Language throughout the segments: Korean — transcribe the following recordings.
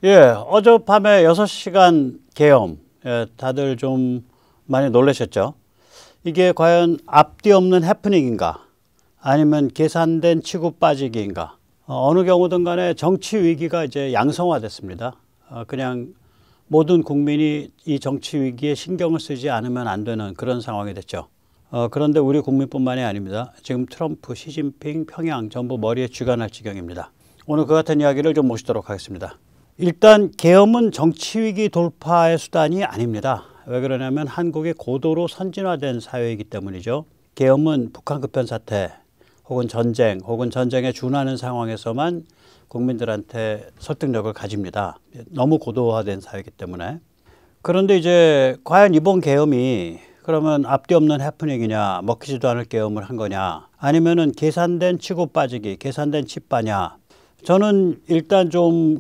예, 어젯밤에 6시간 계엄, 예, 다들 좀 많이 놀라셨죠? 이게 과연 앞뒤 없는 해프닝인가? 아니면 계산된 치고 빠지기인가? 어느 경우든 간에 정치 위기가 이제 양성화됐습니다. 그냥 모든 국민이 이 정치 위기에 신경을 쓰지 않으면 안 되는 그런 상황이 됐죠. 그런데 우리 국민뿐만이 아닙니다. 지금 트럼프, 시진핑, 평양 전부 머리에 쥐가 날 지경입니다. 오늘 그 같은 이야기를 좀 모시도록 하겠습니다. 일단 계엄은 정치 위기 돌파의 수단이 아닙니다. 왜 그러냐면 한국이 고도로 선진화된 사회이기 때문이죠. 계엄은 북한 급변 사태 혹은 전쟁 혹은 전쟁에 준하는 상황에서만 국민들한테 설득력을 가집니다. 너무 고도화된 사회이기 때문에. 그런데 이제 과연 이번 계엄이 그러면 앞뒤 없는 해프닝이냐, 먹히지도 않을 계엄을 한 거냐, 아니면은 계산된 치고 빠지기, 계산된 칩바냐. 저는 일단 좀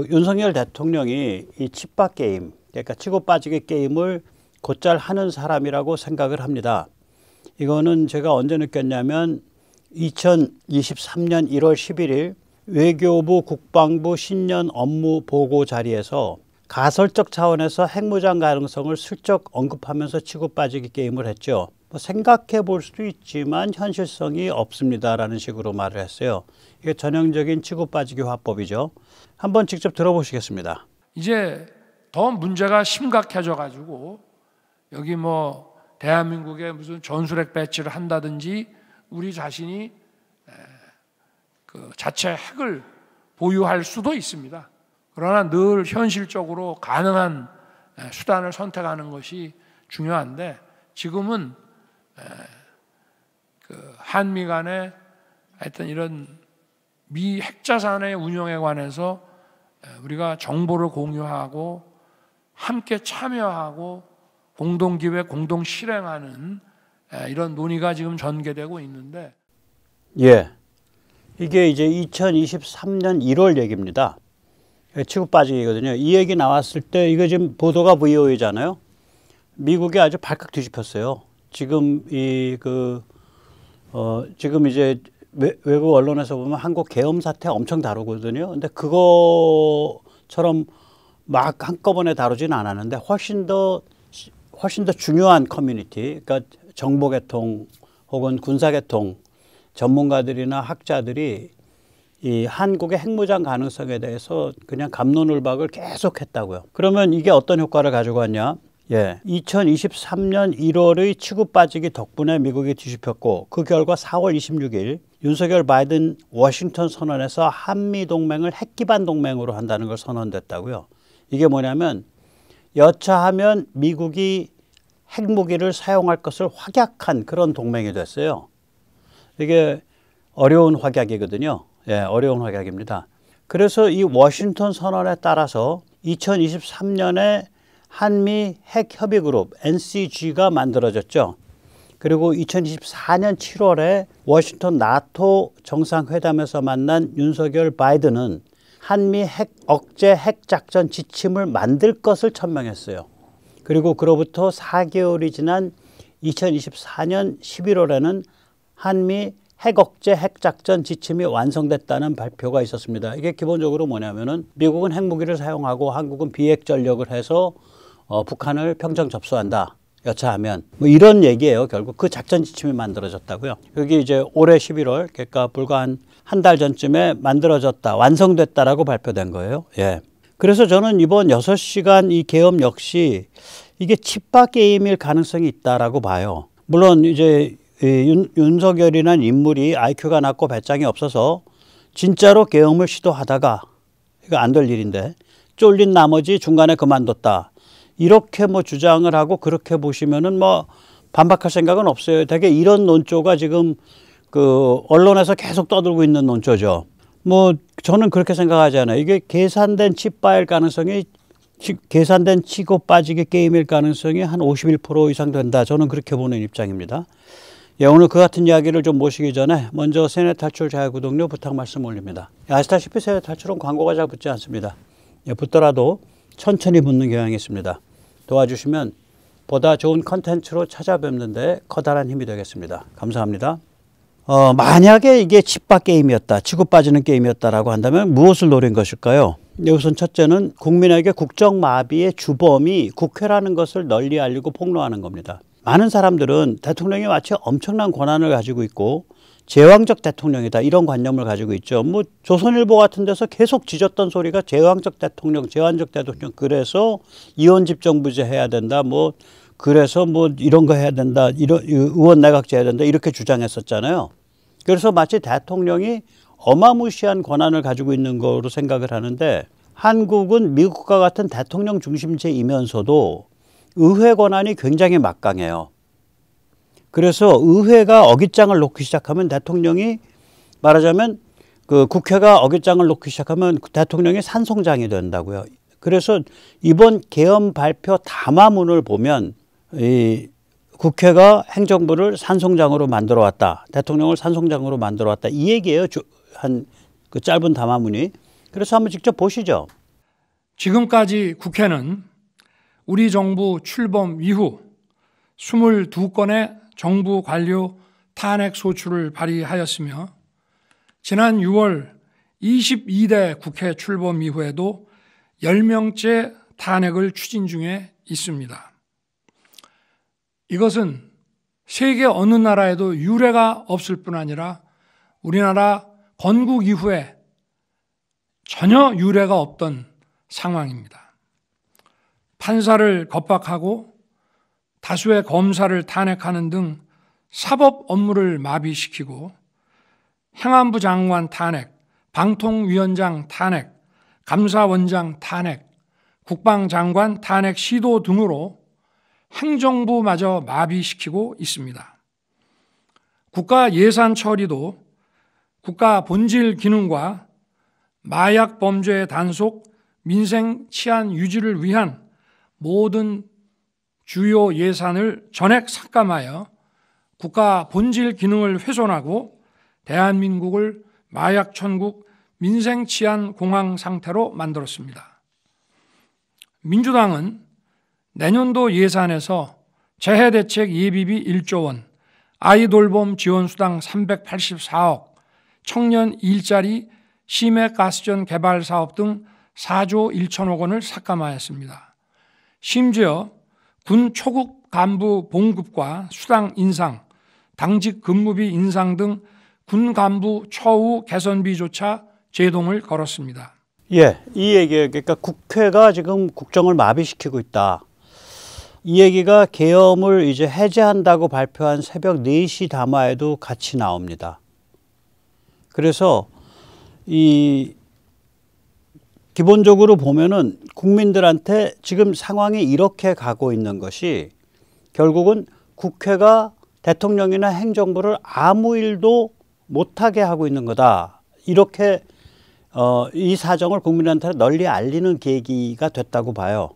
윤석열 대통령이 이 칩바 게임, 그러니까 치고 빠지기 게임을 곧잘 하는 사람이라고 생각을 합니다. 이거는 제가 언제 느꼈냐면 2023년 1월 11일 외교부 국방부 신년 업무 보고 자리에서 가설적 차원에서 핵무장 가능성을 슬쩍 언급하면서 치고 빠지기 게임을 했죠. 생각해 볼 수도 있지만 현실성이 없습니다라는 식으로 말을 했어요. 이게 전형적인 치고 빠지기 화법이죠. 한번 직접 들어보시겠습니다. 이제 더 문제가 심각해져 가지고 여기 뭐 대한민국에 무슨 전술핵 배치를 한다든지 우리 자신이 그 자체 핵을 보유할 수도 있습니다. 그러나 늘 현실적으로 가능한 수단을 선택하는 것이 중요한데 지금은 그 한미 간의 하여튼 이런 미 핵자산의 운용에 관해서 우리가 정보를 공유하고 함께 참여하고 공동기획, 공동 실행하는 이런 논의가 지금 전개되고 있는데, 예, 이게 이제 2023년 1월 얘기입니다. 치고 빠지기거든요. 이 얘기 나왔을 때 이거 지금 보도가 VOA잖아요. 미국이 아주 발칵 뒤집혔어요. 지금 지금 이제 외국 언론에서 보면 한국 계엄 사태 엄청 다루거든요. 근데 그거처럼 막 한꺼번에 다루지는 않았는데 훨씬 더 중요한 커뮤니티, 그러니까 정보계통 혹은 군사계통 전문가들이나 학자들이 이 한국의 핵무장 가능성에 대해서 그냥 갑론을박을 계속했다고요. 그러면 이게 어떤 효과를 가지고 왔냐? 예, 2023년 1월의 치고 빠지기 덕분에 미국이 뒤집혔고 그 결과 4월 26일 윤석열 바이든 워싱턴 선언에서 한미 동맹을 핵 기반 동맹으로 한다는 걸 선언됐다고요. 이게 뭐냐면 여차하면 미국이 핵무기를 사용할 것을 확약한 그런 동맹이 됐어요. 이게 어려운 확약이거든요. 예, 어려운 확약입니다. 그래서 이 워싱턴 선언에 따라서 2023년에 한미 핵협의그룹 NCG가 만들어졌죠. 그리고 2024년 7월에 워싱턴 나토 정상회담에서 만난 윤석열 바이든은 한미 억제 핵작전 지침을 만들 것을 천명했어요. 그리고 그로부터 4개월이 지난 2024년 11월에는 한미 핵억제 핵작전 지침이 완성됐다는 발표가 있었습니다. 이게 기본적으로 뭐냐면은 미국은 핵무기를 사용하고 한국은 비핵 전력을 해서 북한을 평정 접수한다. 여차하면 뭐 이런 얘기예요. 결국 그 작전 지침이 만들어졌다고요. 여기 이제 올해 11월 그러니까 불과 한 달 전쯤에 만들어졌다, 완성됐다라고 발표된 거예요. 예. 그래서 저는 이번 6시간 이 계엄 역시 이게 칩바 게임일 가능성이 있다라고 봐요. 물론 이제 윤석열이라는 인물이 IQ가 낮고 배짱이 없어서 진짜로 계엄을 시도하다가 이거 안 될 일인데 쫄린 나머지 중간에 그만뒀다. 이렇게 뭐 주장을 하고 그렇게 보시면은 뭐 반박할 생각은 없어요. 되게 이런 논조가 지금 그 언론에서 계속 떠들고 있는 논조죠. 뭐 저는 그렇게 생각하지 않아요. 이게 계산된 칩바일 가능성이 계산된 치고 빠지기 게임일 가능성이 한 51% 이상 된다. 저는 그렇게 보는 입장입니다. 예, 오늘 그 같은 이야기를 좀 모시기 전에 먼저 세뇌 탈출 자유구독료 부탁 말씀 올립니다. 아시다시피 세뇌 탈출은 광고가 잘 붙지 않습니다. 예, 붙더라도 천천히 붙는 경향이 있습니다. 도와주시면 보다 좋은 컨텐츠로 찾아뵙는 데 커다란 힘이 되겠습니다. 감사합니다. 만약에 이게 집밥 게임이었다, 치고 빠지는 게임이었다라고 한다면 무엇을 노린 것일까요? 우선 첫째는 국민에게 국정마비의 주범이 국회라는 것을 널리 알리고 폭로하는 겁니다. 많은 사람들은 대통령이 마치 엄청난 권한을 가지고 있고 제왕적 대통령이다, 이런 관념을 가지고 있죠. 뭐 조선일보 같은 데서 계속 지졌던 소리가 제왕적 대통령, 제왕적 대통령, 그래서 이원집정부제 해야 된다, 뭐 그래서 뭐 이런 거 해야 된다, 이런 의원 내각제 해야 된다, 이렇게 주장했었잖아요. 그래서 마치 대통령이 어마무시한 권한을 가지고 있는 거로 생각을 하는데, 한국은 미국과 같은 대통령 중심제이면서도 의회 권한이 굉장히 막강해요. 그래서 의회가 어깃장을 놓기 시작하면 대통령이, 말하자면 그 국회가 어깃장을 놓기 시작하면 대통령이 산송장이 된다고요. 그래서 이번 계엄 발표 담화문을 보면 이 국회가 행정부를 산송장으로 만들어 왔다, 대통령을 산송장으로 만들어 왔다, 이 얘기예요. 한 그 짧은 담화문이. 그래서 한번 직접 보시죠. 지금까지 국회는 우리 정부 출범 이후 22건의 정부 관료 탄핵 소추를 발의하였으며, 지난 6월 22대 국회 출범 이후에도 10명째 탄핵을 추진 중에 있습니다. 이것은 세계 어느 나라에도 유례가 없을 뿐 아니라 우리나라 건국 이후에 전혀 유례가 없던 상황입니다. 판사를 겁박하고 다수의 검사를 탄핵하는 등 사법 업무를 마비시키고 행안부 장관 탄핵, 방통위원장 탄핵, 감사원장 탄핵, 국방장관 탄핵 시도 등으로 행정부마저 마비시키고 있습니다. 국가 예산 처리도 국가 본질 기능과 마약 범죄 단속, 민생 치안 유지를 위한 모든 주요 예산을 전액 삭감하여 국가 본질 기능을 훼손하고 대한민국을 마약 천국, 민생 치안 공황 상태로 만들었습니다. 민주당은 내년도 예산에서 재해대책 예비비 1조 원, 아이돌봄 지원수당 384억, 청년 일자리, 심해가스전 개발 사업 등 4조 1천억 원을 삭감하였습니다. 심지어 군 초급 간부 봉급과 수당 인상, 당직 근무비 인상 등 군 간부 처우 개선비조차 제동을 걸었습니다. 예, 이 얘기예요. 그러니까 국회가 지금 국정을 마비시키고 있다. 이 얘기가 계엄을 이제 해제한다고 발표한 새벽 4시 담화에도 같이 나옵니다. 그래서 이 기본적으로 보면은 국민들한테 지금 상황이 이렇게 가고 있는 것이 결국은 국회가 대통령이나 행정부를 아무 일도 못하게 하고 있는 거다, 이렇게 이 사정을 국민한테 널리 알리는 계기가 됐다고 봐요.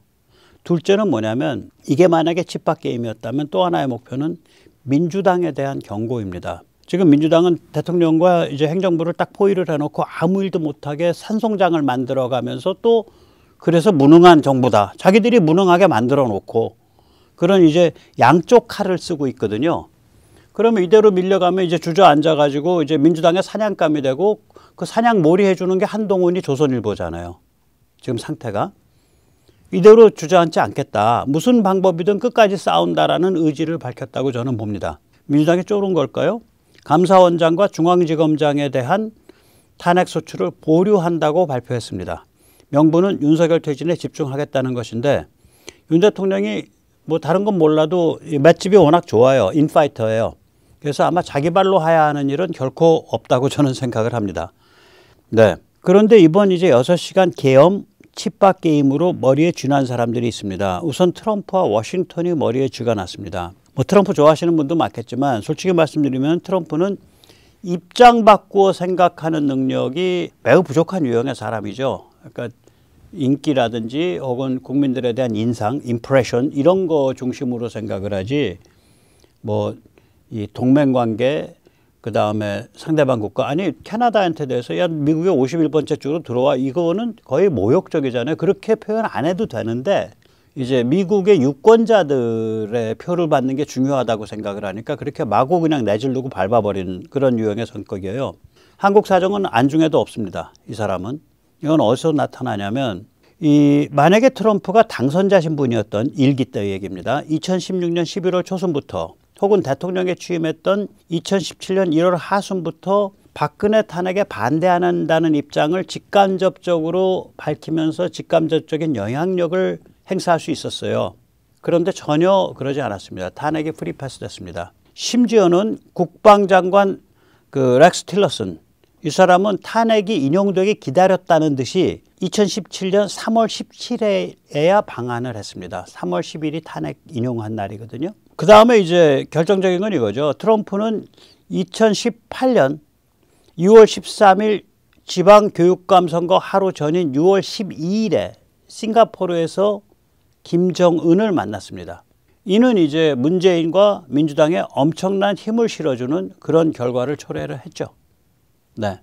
둘째는 뭐냐면, 이게 만약에 집밥 게임이었다면 또 하나의 목표는 민주당에 대한 경고입니다. 지금 민주당은 대통령과 이제 행정부를 딱 포위를 해놓고 아무 일도 못하게 산송장을 만들어가면서 또 그래서 무능한 정부다, 자기들이 무능하게 만들어 놓고 그런 이제 양쪽 칼을 쓰고 있거든요. 그러면 이대로 밀려가면 이제 주저앉아가지고 이제 민주당의 사냥감이 되고, 그 사냥 몰이 해주는 게 한동훈이 조선일보잖아요. 지금 상태가. 이대로 주저앉지 않겠다, 무슨 방법이든 끝까지 싸운다라는 의지를 밝혔다고 저는 봅니다. 민주당이 쫄은 걸까요? 감사원장과 중앙지검장에 대한 탄핵소추를 보류한다고 발표했습니다. 명분은 윤석열 퇴진에 집중하겠다는 것인데, 윤 대통령이 뭐 다른 건 몰라도 맷집이 워낙 좋아요. 인파이터예요. 그래서 아마 자기 발로 해야 하는 일은 결코 없다고 저는 생각을 합니다. 네. 그런데 이번 이제 6시간 계엄 칩밥 게임으로 머리에 쥐난 사람들이 있습니다. 우선 트럼프와 워싱턴이 머리에 쥐가 났습니다. 뭐 트럼프 좋아하시는 분도 많겠지만 솔직히 말씀드리면 트럼프는 입장 바꾸어 생각하는 능력이 매우 부족한 유형의 사람이죠. 그러니까 인기라든지 혹은 국민들에 대한 인상, 임프레션, 이런 거 중심으로 생각을 하지, 뭐 이 동맹관계, 그 다음에 상대방 국가, 아니 캐나다한테 대해서 야 미국의 51번째 주로 들어와, 이거는 거의 모욕적이잖아요. 그렇게 표현 안 해도 되는데 이제 미국의 유권자들의 표를 받는 게 중요하다고 생각을 하니까 그렇게 마구 그냥 내지르고 밟아버리는 그런 유형의 성격이에요. 한국 사정은 안중에도 없습니다. 이 사람은. 이건 어디서 나타나냐면 만약에 트럼프가 당선자 신분이었던 일기 때 얘기입니다. 2016년 11월 초순부터 혹은 대통령에 취임했던 2017년 1월 하순부터 박근혜 탄핵에 반대한다는 입장을 직간접적으로 밝히면서 직간접적인 영향력을 행사할 수 있었어요. 그런데 전혀 그러지 않았습니다. 탄핵이 프리패스 됐습니다. 심지어는 국방장관 렉스 틸러슨, 이 사람은 탄핵이 인용되기 기다렸다는 듯이 2017년 3월 17일에야 방한을 했습니다. 3월 10일이 탄핵 인용한 날이거든요. 그 다음에 이제 결정적인 건 이거죠. 트럼프는 2018년 6월 13일 지방교육감 선거 하루 전인 6월 12일에 싱가포르에서 김정은을 만났습니다. 이는 이제 문재인과 민주당에 엄청난 힘을 실어주는 그런 결과를 초래를 했죠. 네.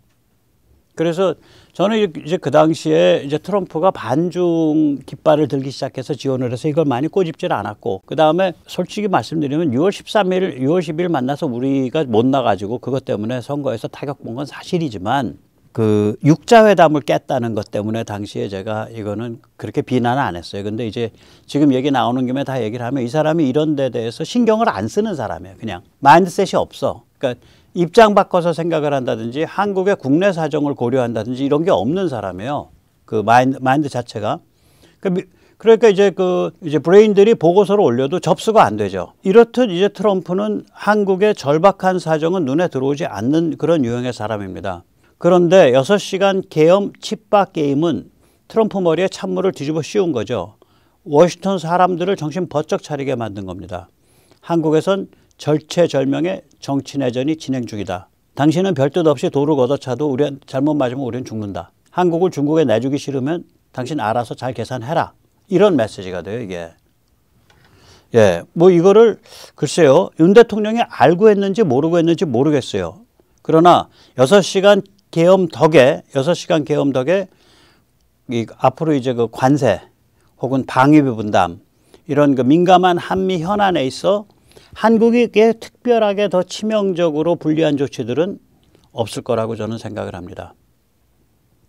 그래서 저는 이제 그 당시에 이제 트럼프가 반중 깃발을 들기 시작해서 지원을 해서 이걸 많이 꼬집질 않았고, 그 다음에 솔직히 말씀드리면 6월 13일, 6월 10일 만나서 우리가 못 나가지고 그것 때문에 선거에서 타격 본 건 사실이지만 그 육자회담을 깼다는 것 때문에 당시에 제가 이거는 그렇게 비난을 안 했어요. 근데 이제 지금 얘기 나오는 김에 다 얘기를 하면 이 사람이 이런 데 대해서 신경을 안 쓰는 사람이에요. 그냥 마인드셋이 없어. 그러니까 입장 바꿔서 생각을 한다든지 한국의 국내 사정을 고려한다든지 이런 게 없는 사람이에요. 그 마인드 자체가. 그러니까 이제 이제 브레인들이 보고서를 올려도 접수가 안 되죠. 이렇듯 이제 트럼프는 한국의 절박한 사정은 눈에 들어오지 않는 그런 유형의 사람입니다. 그런데 6시간 계엄 칩박 게임은 트럼프 머리에 찬물을 뒤집어 씌운 거죠. 워싱턴 사람들을 정신 번쩍 차리게 만든 겁니다. 한국에선 절체절명의 정치 내전이 진행 중이다. 당신은 별뜻 없이 돌을 걷어차도 우리 잘못 맞으면 우리는 죽는다. 한국을 중국에 내주기 싫으면 당신 알아서 잘 계산해라. 이런 메시지가 돼요, 이게. 예, 뭐 이거를 글쎄요, 윤 대통령이 알고 했는지 모르고 했는지 모르겠어요. 그러나 6시간 계엄 덕에 앞으로 이제 그 관세 혹은 방위비 분담 이런 그 민감한 한미 현안에 있어 한국에게 특별하게 더 치명적으로 불리한 조치들은 없을 거라고 저는 생각을 합니다.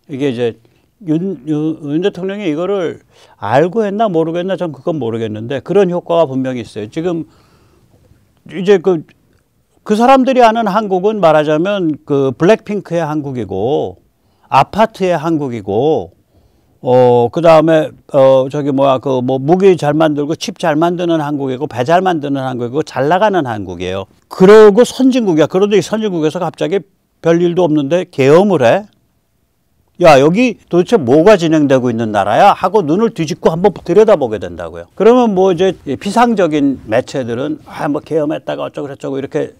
이게 이제 윤 대통령이 이거를 알고 했나 모르고 했나 전 그건 모르겠는데 그런 효과가 분명히 있어요. 지금 이제 그 사람들이 아는 한국은 말하자면 그 블랙핑크의 한국이고 아파트의 한국이고 그 다음에 무기 잘 만들고 칩 잘 만드는 한국이고 배 잘 만드는 한국이고 잘 나가는 한국이에요. 그러고 선진국이야. 그런데 이 선진국에서 갑자기 별일도 없는데 계엄을 해? 야, 여기 도대체 뭐가 진행되고 있는 나라야? 하고 눈을 뒤집고 한번 들여다보게 된다고요. 그러면 뭐 이제 피상적인 매체들은 뭐 계엄했다가 어쩌고 저쩌고 이렇게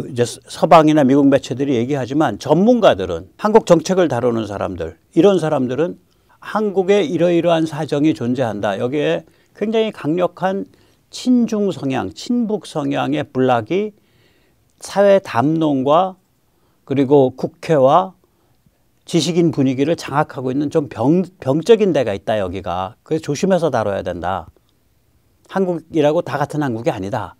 이제 서방이나 미국 매체들이 얘기하지만 전문가들은 한국 정책을 다루는 사람들, 이런 사람들은 한국에 이러이러한 사정이 존재한다. 여기에 굉장히 강력한 친중 성향, 친북 성향의 블락이 사회 담론과 그리고 국회와 지식인 분위기를 장악하고 있는 좀 병적인 데가 있다, 여기가. 그래서 조심해서 다뤄야 된다. 한국이라고 다 같은 한국이 아니다.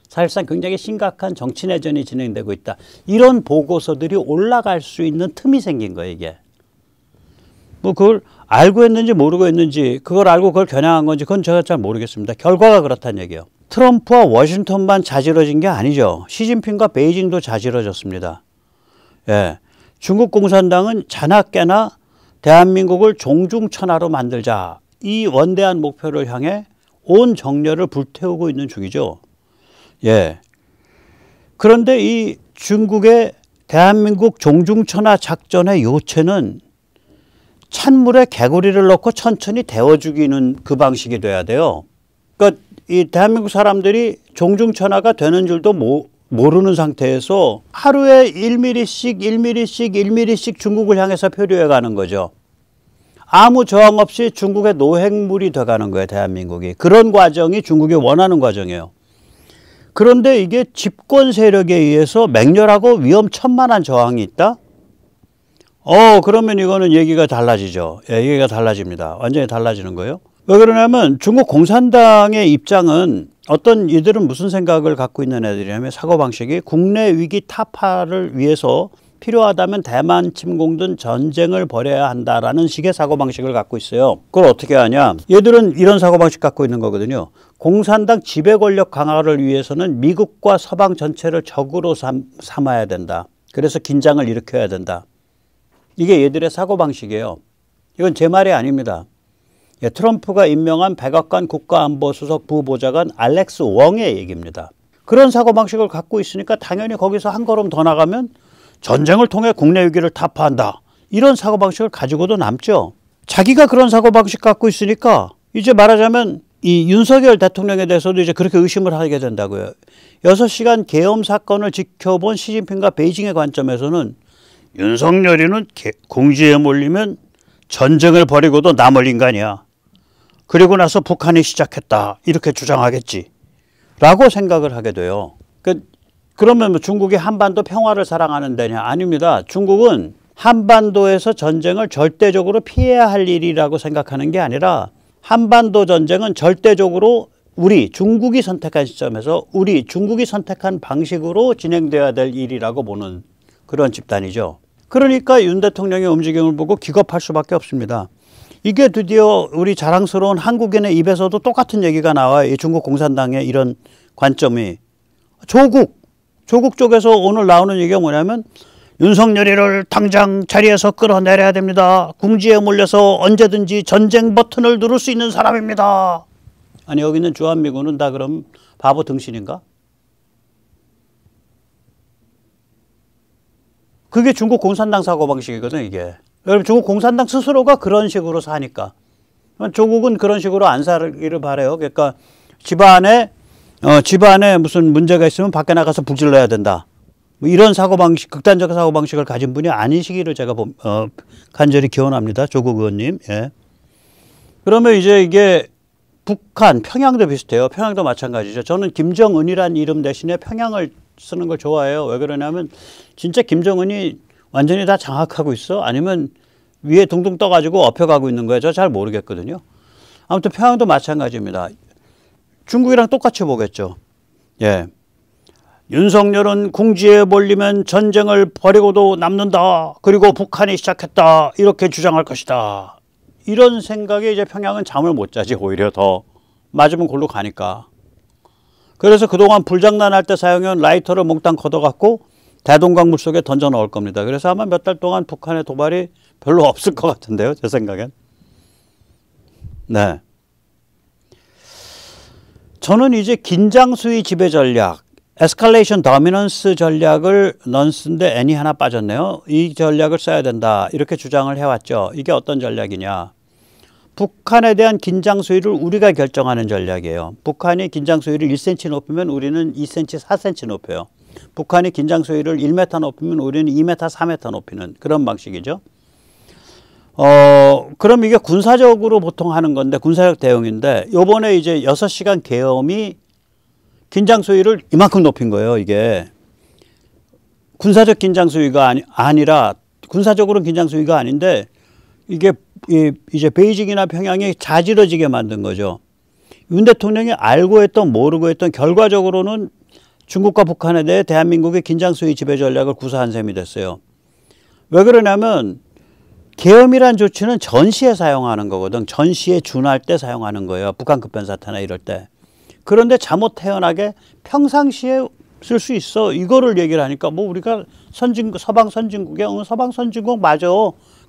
사실상 굉장히 심각한 정치 내전이 진행되고 있다. 이런 보고서들이 올라갈 수 있는 틈이 생긴 거예요, 이게. 뭐 그걸 알고 했는지 모르고 했는지, 그걸 알고 그걸 겨냥한 건지 그건 제가 잘 모르겠습니다. 결과가 그렇다는 얘기예요. 트럼프와 워싱턴만 자지러진 게 아니죠. 시진핑과 베이징도 자지러졌습니다. 예. 중국 공산당은 자나깨나 대한민국을 종중천하로 만들자, 이 원대한 목표를 향해 온 정열을 불태우고 있는 중이죠. 예. 그런데 이 중국의 대한민국 종중천하 작전의 요체는 찬물에 개구리를 넣고 천천히 데워 죽이는 그 방식이 돼야 돼요. 그러니까 이 대한민국 사람들이 종중천하가 되는 줄도 모르는 상태에서 하루에 1mm씩 중국을 향해서 표류해 가는 거죠. 아무 저항 없이 중국의 노획물이 돼가는 거예요, 대한민국이. 그런 과정이 중국이 원하는 과정이에요. 그런데 이게 집권 세력에 의해서 맹렬하고 위험천만한 저항이 있다? 그러면 이거는 얘기가 달라지죠. 예, 얘기가 달라집니다. 완전히 달라지는 거예요. 왜 그러냐면 중국 공산당의 입장은 어떤 이들은 무슨 생각을 갖고 있는 애들이냐면 사고방식이 국내 위기 타파를 위해서 필요하다면 대만 침공든 전쟁을 벌여야 한다라는 식의 사고방식을 갖고 있어요. 그걸 어떻게 하냐. 얘들은 이런 사고방식 갖고 있는 거거든요. 공산당 지배 권력 강화를 위해서는 미국과 서방 전체를 적으로 삼아야 된다. 그래서 긴장을 일으켜야 된다. 이게 얘들의 사고방식이에요. 이건 제 말이 아닙니다. 예, 트럼프가 임명한 백악관 국가안보수석 부보좌관 알렉스 웡의 얘기입니다. 그런 사고방식을 갖고 있으니까 당연히 거기서 한 걸음 더 나가면 전쟁을 통해 국내 위기를 타파한다. 이런 사고방식을 가지고도 남죠. 자기가 그런 사고방식 갖고 있으니까 이제 말하자면 이 윤석열 대통령에 대해서도 이제 그렇게 의심을 하게 된다고요. 6시간 계엄 사건을 지켜본 시진핑과 베이징의 관점에서는 윤석열이는 궁지에 몰리면 전쟁을 벌이고도 남을 인간이야. 그리고 나서 북한이 시작했다. 이렇게 주장하겠지. 라고 생각을 하게 돼요. 그러면 뭐 중국이 한반도 평화를 사랑하는 데냐? 아닙니다. 중국은 한반도에서 전쟁을 절대적으로 피해야 할 일이라고 생각하는 게 아니라 한반도 전쟁은 절대적으로 중국이 선택한 시점에서 중국이 선택한 방식으로 진행돼야 될 일이라고 보는 그런 집단이죠. 그러니까 윤 대통령의 움직임을 보고 기겁할 수밖에 없습니다. 이게 드디어 우리 자랑스러운 한국인의 입에서도 똑같은 얘기가 나와요. 이 중국 공산당의 이런 관점이. 조국 쪽에서 오늘 나오는 얘기가 뭐냐면 윤석열이를 당장 자리에서 끌어내려야 됩니다. 궁지에 몰려서 언제든지 전쟁 버튼을 누를 수 있는 사람입니다. 아니 여기 있는 주한미군은 다 그럼 바보 등신인가? 그게 중국 공산당 사고방식이거든 이게. 여러분 중국 공산당 스스로가 그런 식으로 사니까. 조국은 그런 식으로 안 살기를 바라요. 그러니까 집안에 무슨 문제가 있으면 밖에 나가서 불질러야 된다. 뭐 이런 사고방식, 극단적 사고방식을 가진 분이 아니시기를 제가 간절히 기원합니다. 조국 의원님. 예. 그러면 이제 이게 북한, 평양도 비슷해요. 평양도 마찬가지죠. 저는 김정은이란 이름 대신에 평양을 쓰는 걸 좋아해요. 왜 그러냐면 진짜 김정은이 완전히 다 장악하고 있어? 아니면 위에 둥둥 떠가지고 엎혀가고 있는 거예요? 저 잘 모르겠거든요. 아무튼 평양도 마찬가지입니다. 중국이랑 똑같이 보겠죠. 예. 윤석열은 궁지에 몰리면 전쟁을 벌이고도 남는다. 그리고 북한이 시작했다. 이렇게 주장할 것이다. 이런 생각에 이제 평양은 잠을 못 자지 오히려 더. 맞으면 골로 가니까. 그래서 그동안 불장난할 때 사용한 라이터를 몽땅 걷어갖고 대동강 물속에 던져 넣을 겁니다. 그래서 아마 몇 달 동안 북한의 도발이 별로 없을 것 같은데요. 제 생각엔. 네. 저는 이제 긴장수위 지배 전략, 에스컬레이션 더미넌스 전략을 넌스인데 N이 하나 빠졌네요. 이 전략을 써야 된다. 이렇게 주장을 해왔죠. 이게 어떤 전략이냐. 북한에 대한 긴장 수위를 우리가 결정하는 전략이에요. 북한이 긴장 수위를 1cm 높이면 우리는 2cm, 4cm 높여요. 북한이 긴장 수위를 1m 높이면 우리는 2m, 4m 높이는 그런 방식이죠. 그럼 이게 군사적으로 보통 하는 건데, 군사적 대응인데, 요번에 이제 6시간 계엄이 긴장 수위를 이만큼 높인 거예요, 이게. 군사적 긴장 수위가 아니라, 군사적으로는 긴장 수위가 아닌데, 이게 이제 베이징이나 평양이 자지러지게 만든 거죠. 윤 대통령이 알고 했던 모르고 했던 결과적으로는 중국과 북한에 대해 대한민국의 긴장 수위 지배 전략을 구사한 셈이 됐어요. 왜 그러냐면 계엄이란 조치는 전시에 사용하는 거거든. 전시에 준할 때 사용하는 거예요. 북한 급변사태나 이럴 때. 그런데 잘못 태어나게 평상시에 쓸 수 있어. 이거를 얘기를 하니까 뭐 우리가 서방 선진국에 서방 선진국 맞아.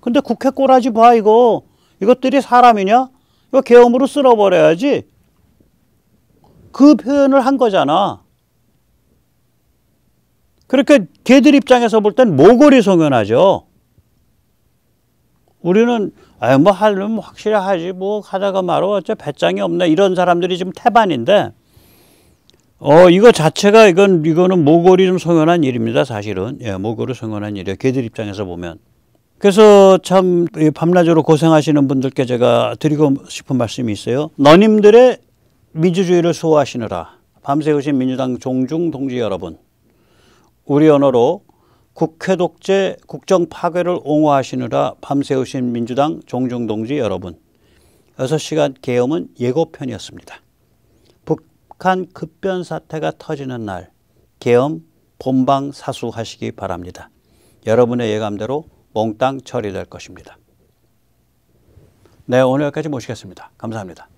근데 국회 꼬라지 봐 이거. 이것들이 사람이냐? 이거 계엄으로 쓸어버려야지. 그 표현을 한 거잖아. 그러니까 걔들 입장에서 볼 땐 모골이 송연하죠. 우리는 뭐 하려면 확실히 하지 뭐 하다가 말어 어째 배짱이 없네 이런 사람들이 지금 태반인데 이거 자체가 이거는 모골이 좀 송연한 일입니다. 사실은 예, 모골이 송연한 일이에요. 걔들 입장에서 보면. 그래서 참 밤낮으로 고생하시는 분들께 제가 드리고 싶은 말씀이 있어요. 너님들의 민주주의를 수호하시느라 밤새우신 민주당 종중 동지 여러분, 우리 언어로 국회 독재, 국정 파괴를 옹호하시느라 밤새우신 민주당 종중 동지 여러분, 6시간 계엄은 예고편이었습니다. 북한 급변 사태가 터지는 날 계엄 본방사수하시기 바랍니다. 여러분의 예감대로 몽땅 처리될 것입니다. 네, 오늘 여기까지 모시겠습니다. 감사합니다.